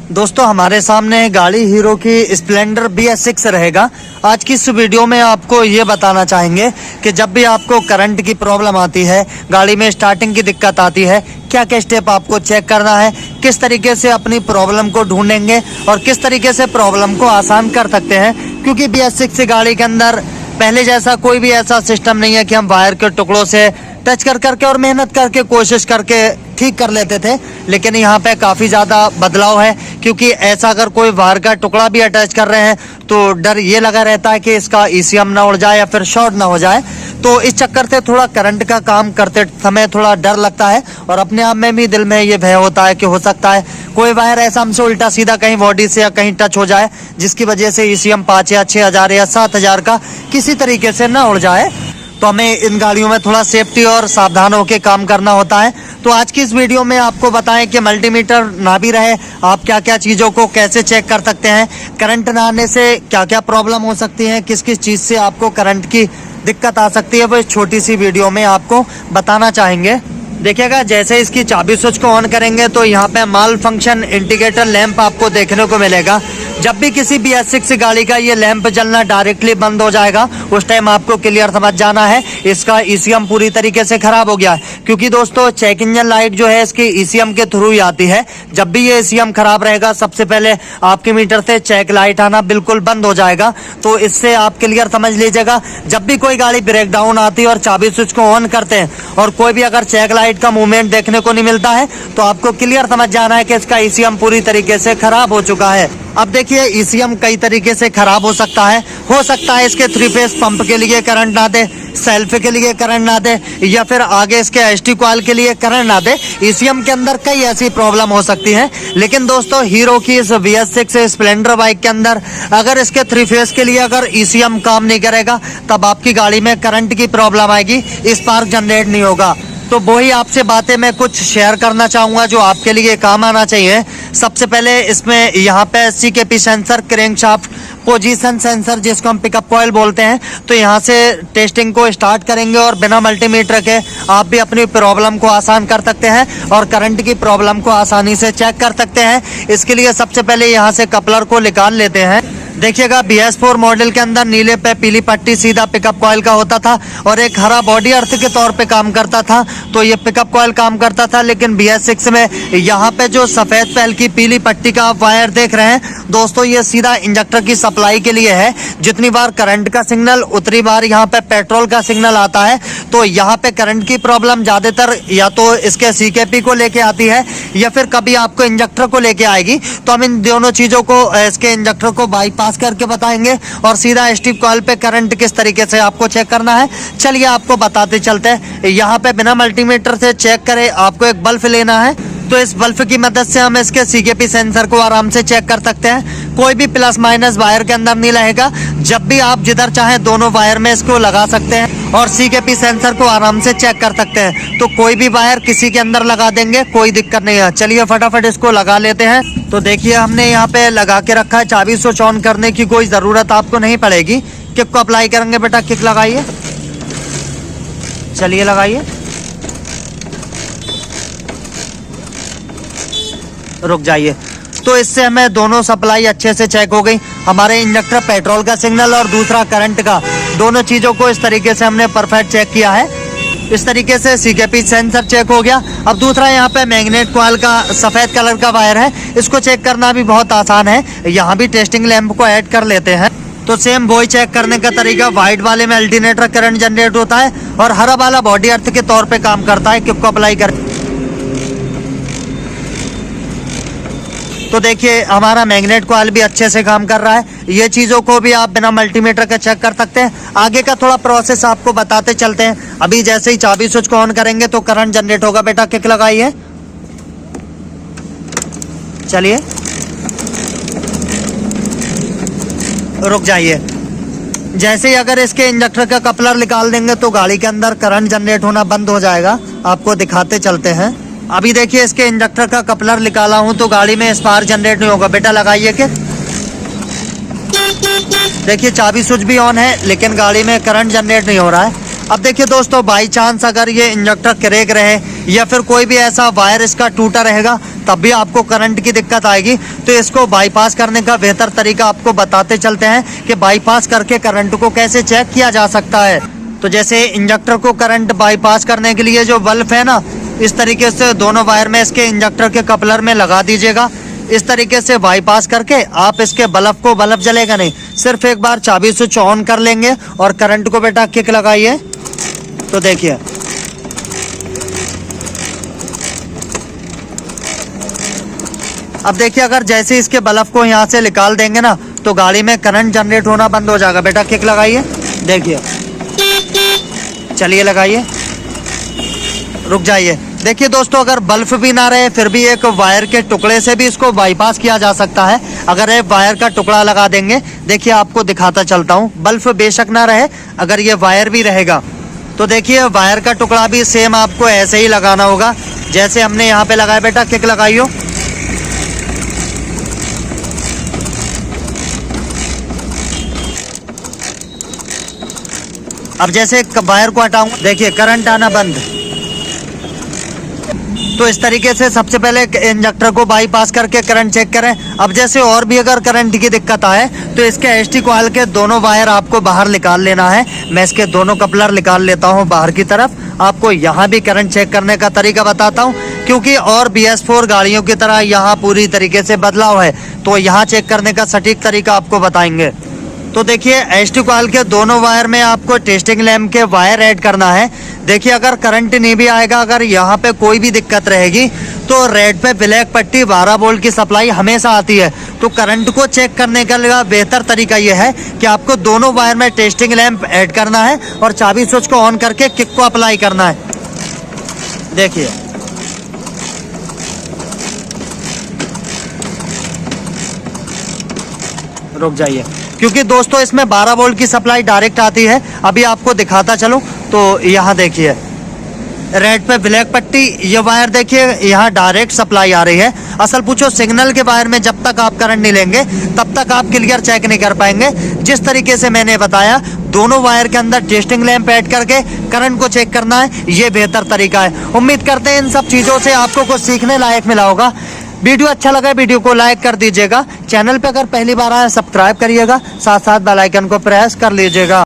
दोस्तों हमारे सामने गाड़ी हीरो की स्प्लेंडर BS6 रहेगा। आज की इस वीडियो में आपको ये बताना चाहेंगे कि जब भी आपको करंट की प्रॉब्लम आती है, गाड़ी में स्टार्टिंग की दिक्कत आती है, क्या क्या स्टेप आपको चेक करना है, किस तरीके से अपनी प्रॉब्लम को ढूंढेंगे और किस तरीके से प्रॉब्लम को आसान कर सकते हैं। क्योंकि BS6 गाड़ी के अंदर पहले जैसा कोई भी ऐसा सिस्टम नहीं है कि हम वायर के टुकड़ों से टच करके और मेहनत करके कोशिश करके ठीक कर लेते थे, लेकिन यहाँ पे काफ़ी ज़्यादा बदलाव है। क्योंकि ऐसा अगर कोई वायर का टुकड़ा भी अटैच कर रहे हैं तो डर ये लगा रहता है कि इसका ECM ना उड़ जाए या फिर शॉर्ट ना हो जाए। तो इस चक्कर से थोड़ा करंट का काम करते समय थोड़ा डर लगता है और अपने आप में भी दिल में ये भय होता है कि हो सकता है कोई वायर ऐसा हमसे उल्टा सीधा कहीं बॉडी से या कहीं टच हो जाए, जिसकी वजह से ECM 5 या 6,000 या 7,000 का किसी तरीके से ना उड़ जाए। तो हमें इन गाड़ियों में थोड़ा सेफ्टी और सावधान होकर काम करना होता है। तो आज की इस वीडियो में आपको बताएं कि मल्टीमीटर ना भी रहे, आप क्या क्या चीज़ों को कैसे चेक कर सकते हैं, करंट ना आने से क्या क्या प्रॉब्लम हो सकती है, किस किस चीज़ से आपको करंट की दिक्कत आ सकती है, वो इस छोटी सी वीडियो में आपको बताना चाहेंगे। देखिएगा, जैसे इसकी चाबी स्विच को ऑन करेंगे तो यहाँ पे माल फंक्शन इंडिकेटर लैंप आपको देखने को मिलेगा। जब भी किसी BS6 गाड़ी का ये लैंप जलना डायरेक्टली बंद हो जाएगा, उस टाइम आपको क्लियर समझ जाना है इसका ECM पूरी तरीके से खराब हो गया है। क्योंकि दोस्तों चेक इंजन लाइट जो है इसकी ECM के थ्रू ही आती है। जब भी ये ECM खराब रहेगा, सबसे पहले आपके मीटर से चेक लाइट आना बिल्कुल बंद हो जाएगा। तो इससे आप क्लियर समझ लीजिएगा, जब भी कोई गाड़ी ब्रेक डाउन आती है और चाबी स्विच को ऑन करते हैं और कोई भी अगर चेक लाइट का मूवमेंट देखने को नहीं मिलता है, तो आपको क्लियर समझ जाना है कि इसका ECM पूरी तरीके से खराब हो चुका है। अब देखिए, ECM कई तरीके से खराब हो सकता है इसके 3 फेज पंप के लिए करंट ना दे, सेल्फ के लिए करंट ना दे, या फिर आगे इसके ST कॉइल के लिए करंट ना दे। ECM के अंदर कई ऐसी प्रॉब्लम हो सकती है। लेकिन दोस्तों हीरो की इस BS6 स्प्लेंडर बाइक के अंदर अगर इसके 3 फेज के लिए अगर ECM काम नहीं करेगा, तब आपकी गाड़ी में करंट की प्रॉब्लम आएगी, स्पार्क जनरेट नहीं होगा। तो वही आपसे बातें मैं कुछ शेयर करना चाहूँगा जो आपके लिए काम आना चाहिए। सबसे पहले इसमें यहाँ पे CKP sensor, crankshaft position sensor, जिसको हम पिकअप कॉइल बोलते हैं, तो यहाँ से टेस्टिंग को स्टार्ट करेंगे और बिना मल्टीमीटर के आप भी अपनी प्रॉब्लम को आसान कर सकते हैं और करंट की प्रॉब्लम को आसानी से चेक कर सकते हैं। इसके लिए सबसे पहले यहाँ से कपलर को निकाल लेते हैं। देखिएगा, BS4 मॉडल के अंदर नीले पे पीली पट्टी सीधा पिकअप कॉइल का होता था और एक हरा बॉडी अर्थ के तौर पे काम करता था, तो ये पिकअप कॉइल काम करता था। लेकिन BS6 में यहाँ पे जो सफ़ेद पे हल्की पीली पट्टी का आप वायर देख रहे हैं दोस्तों, ये सीधा इंजेक्टर की सप्लाई के लिए है। जितनी बार करंट का सिग्नल उतनी बार यहाँ पे पेट्रोल का सिग्नल आता है। तो यहाँ पे करंट की प्रॉब्लम ज़्यादातर या तो इसके CKP को लेके आती है या फिर कभी आपको इंजेक्टर को लेके आएगी। तो हम इन दोनों चीज़ों को, इसके इंजेक्टर को बाईपास करके बताएंगे और सीधा ST कॉइल पे करंट किस तरीके से आपको चेक करना है, चलिए आपको बताते चलते हैं। यहाँ पे बिना मल्टीमीटर से चेक करें आपको एक बल्ब लेना है, तो इस बल्ब की मदद से हम इसके CKP सेंसर को आराम से चेक कर सकते हैं। कोई भी प्लस माइनस वायर के अंदर नहीं रहेगा। जब भी आप जिधर चाहें दोनों वायर में इसको लगा सकते हैं और CKP सेंसर को आराम से चेक कर सकते हैं। तो कोई भी वायर किसी के अंदर लगा देंगे, कोई दिक्कत नहीं है। चलिए फटाफट इसको लगा लेते हैं। तो देखिए, हमने यहाँ पे लगा के रखा है। चाबी स्विच ऑन करने की कोई ज़रूरत आपको नहीं पड़ेगी। किक को अप्लाई करेंगे, बेटा किक लगाइए, चलिए लगाइए, रुक जाइए। तो इससे हमें दोनों सप्लाई अच्छे से चेक हो गई। हमारे इंजेक्टर पेट्रोल का सिग्नल और दूसरा करंट का, दोनों चीज़ों को इस तरीके से हमने परफेक्ट चेक किया है। इस तरीके से CKP सेंसर चेक हो गया। अब दूसरा यहाँ पे मैग्नेट कॉइल का सफ़ेद कलर का वायर है, इसको चेक करना भी बहुत आसान है। यहाँ भी टेस्टिंग लैंप को ऐड कर लेते हैं। तो सेम वही चेक करने का तरीका, व्हाइट वाले में अल्टरनेटर करंट जनरेट होता है और हरा वाला बॉडी अर्थ के तौर पे काम करता है। किक को अप्लाई कर, तो देखिए हमारा मैग्नेट कॉइल भी अच्छे से काम कर रहा है। ये चीज़ों को भी आप बिना मल्टीमीटर के चेक कर सकते हैं। आगे का थोड़ा प्रोसेस आपको बताते चलते हैं। अभी जैसे ही चाबी स्विच को ऑन करेंगे तो करंट जनरेट होगा। बेटा किक लगाइए, चलिए रुक जाइए। जैसे ही अगर इसके इंजेक्टर का कपलर निकाल देंगे तो गाड़ी के अंदर करंट जनरेट होना बंद हो जाएगा। आपको दिखाते चलते हैं। अभी देखिए, इसके इंजेक्टर का कपलर निकाला हूं तो गाड़ी में स्पार्क जनरेट नहीं होगा। बेटा लगाइए कि देखिए, चाबी स्विच भी ऑन है लेकिन गाड़ी में करंट जनरेट नहीं हो रहा है। अब देखिए दोस्तों, बाई चांस अगर ये इंजेक्टर क्रैक रहे या फिर कोई भी ऐसा वायर इसका टूटा रहेगा तब भी आपको करंट की दिक्कत आएगी। तो इसको बाईपास करने का बेहतर तरीका आपको बताते चलते हैं कि बाईपास करके करंट को कैसे चेक किया जा सकता है। तो जैसे इंजेक्टर को करंट बाईपास करने के लिए जो बल्ब है ना, इस तरीके से दोनों वायर में इसके इंजेक्टर के कपलर में लगा दीजिएगा। इस तरीके से बाईपास करके आप इसके बल्ब जलेगा नहीं, सिर्फ एक बार चाबी स्विच ऑन कर लेंगे और करंट को बेटा किक लगाइए। तो देखिए अब देखिए, अगर जैसे इसके बल्ब को यहाँ से निकाल देंगे ना तो गाड़ी में करंट जनरेट होना बंद हो जाएगा। बेटा किक लगाइए, देखिए, चलिए लगाइए, रुक जाइए। देखिए दोस्तों, अगर बल्ब भी ना रहे फिर भी एक वायर के टुकड़े से भी इसको बाईपास किया जा सकता है। अगर ये वायर का टुकड़ा लगा देंगे, देखिए आपको दिखाता चलता हूँ, बल्ब बेशक ना रहे, अगर ये वायर भी रहेगा तो देखिए वायर का टुकड़ा भी सेम आपको ऐसे ही लगाना होगा जैसे हमने यहाँ पे लगाया। बेटा किक लगाइयो, अब जैसे वायर को हटाऊंगा, देखिए करंट आना बंद। तो इस तरीके से सबसे पहले इंजेक्टर को बाईपास करके करंट चेक करें। अब जैसे और भी अगर करंट की दिक्कत आए तो इसके एसटी कॉइल के दोनों वायर आपको बाहर निकाल लेना है। मैं इसके दोनों कपलर निकाल लेता हूं बाहर की तरफ। आपको यहाँ भी करंट चेक करने का तरीका बताता हूँ, क्योंकि और BS4 गाड़ियों की तरह यहाँ पूरी तरीके से बदलाव है, तो यहाँ चेक करने का सटीक तरीका आपको बताएंगे। तो देखिए एसटी कॉइल के दोनों वायर में आपको टेस्टिंग लैंप के वायर ऐड करना है। देखिए अगर करंट नहीं भी आएगा, अगर यहाँ पे कोई भी दिक्कत रहेगी तो रेड पे ब्लैक पट्टी 12 वोल्ट की सप्लाई हमेशा आती है। तो करंट को चेक करने का बेहतर तरीका यह है कि आपको दोनों वायर में टेस्टिंग लैंप ऐड करना है और चाबी स्विच को ऑन करके किक को अप्लाई करना है। देखिए रुक जाइए, क्योंकि दोस्तों इसमें 12 वोल्ट की सप्लाई डायरेक्ट आती है। अभी आपको दिखाता चलूं तो यहाँ देखिए रेड पे ब्लैक पट्टी, ये वायर देखिए यहाँ डायरेक्ट सप्लाई आ रही है। असल पूछो सिग्नल के वायर में जब तक आप करंट नहीं लेंगे तब तक आप क्लियर चेक नहीं कर पाएंगे। जिस तरीके से मैंने बताया, दोनों वायर के अंदर टेस्टिंग लैंप ऐड करके करंट को चेक करना है, ये बेहतर तरीका है। उम्मीद करते हैं इन सब चीज़ों से आपको कुछ सीखने लायक मिला होगा। वीडियो अच्छा लगा वीडियो को लाइक कर दीजिएगा। चैनल पे अगर पहली बार आए सब्सक्राइब करिएगा, साथ साथ बेल आइकन को प्रेस कर लीजिएगा।